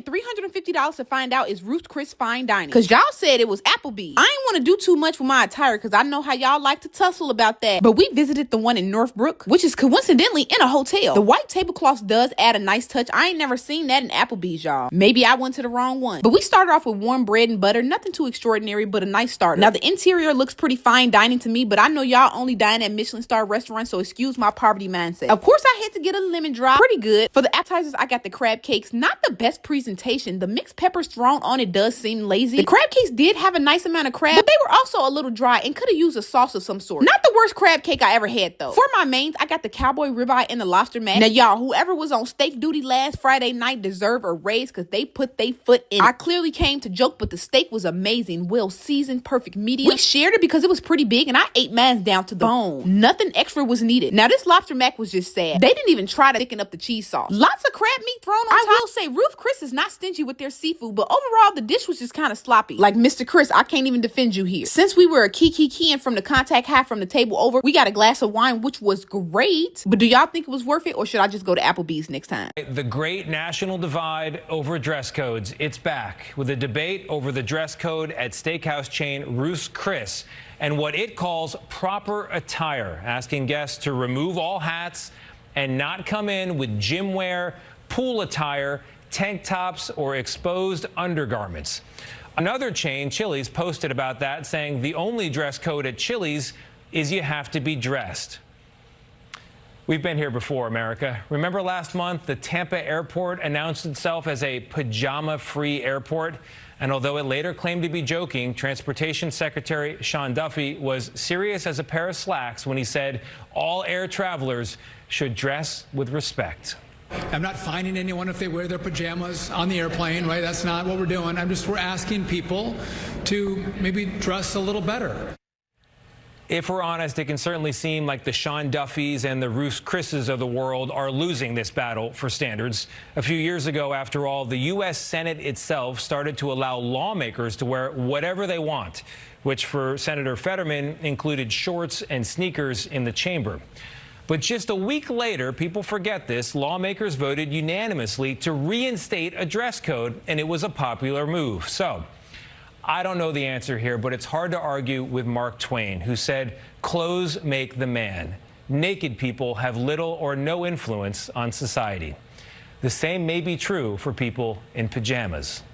spent $350 to find out is Ruth Chris fine dining. Cause y'all said it was Applebee's. I ain't want to do too much with my attire cause I know how y'all like to tussle about that. But we visited the one in Northbrook, which is coincidentally in a hotel. The white tablecloths does add a nice touch. I ain't never seen that in Applebee's, y'all. Maybe I went to the wrong one. But we started off with warm bread and butter. Nothing too extraordinary, but a nice starter. Now the interior looks pretty fine dining to me, but I know y'all only dine at Michelin star restaurants, so excuse my poverty mindset. Of course I had to get a lemon drop. Pretty good. For the appetizers, I got the crab cakes. Not the best presentation. The mixed peppers thrown on it does seem lazy. The crab cakes did have a nice amount of crab, but they were also a little dry and could have used a sauce of some sort. Not the worst crab cake I ever had though. For my mains, I got the cowboy ribeye and the lobster mash. Now y'all, whoever was on steak duty last Friday night deserve a raise because they put their foot in. I clearly came to joke, but the steak was amazing. Well seasoned, perfect medium. We shared it because it was pretty big and I ate mine down to the bone. Nothing extra was needed. Now this lobster mac was just sad. They didn't even try to thicken up the cheese sauce. Lots of crab meat thrown on top. I will say Ruth Chris is not stingy with their seafood, but overall the dish was just kind of sloppy. Like Mr. Chris, I can't even defend you here. Since we were a key from the contact high from the table over, we got a glass of wine, which was great. But do y'all think it was worth it, or should I just go to Applebee's next time? The great national divide over dress codes. It's back with a debate over the dress code at steakhouse chain Ruth Chris and what it calls proper attire, asking guests to remove all hats and not come in with gym wear, pool attire, tank tops, or exposed undergarments. Another chain, Chili's, posted about that, saying the only dress code at Chili's is you have to be dressed. We've been here before, America. Remember last month, the Tampa airport announced itself as a pajama-free airport? And although it later claimed to be joking, Transportation Secretary Sean Duffy was serious as a pair of slacks when he said all air travelers should dress with respect. I'm not fining anyone if they wear their pajamas on the airplane, right? That's not what we're doing. We're asking people to maybe dress a little better. If we're honest, it can certainly seem like the Sean Duffys and the Ruth Chris's of the world are losing this battle for standards. A few years ago, after all, the U.S. Senate itself started to allow lawmakers to wear whatever they want, which for Senator Fetterman included shorts and sneakers in the chamber. But just a week later, people forget this, lawmakers voted unanimously to reinstate a dress code, and it was a popular move. So I don't know the answer here, but it's hard to argue with Mark Twain, who said, clothes make the man. Naked people have little or no influence on society. The same may be true for people in pajamas.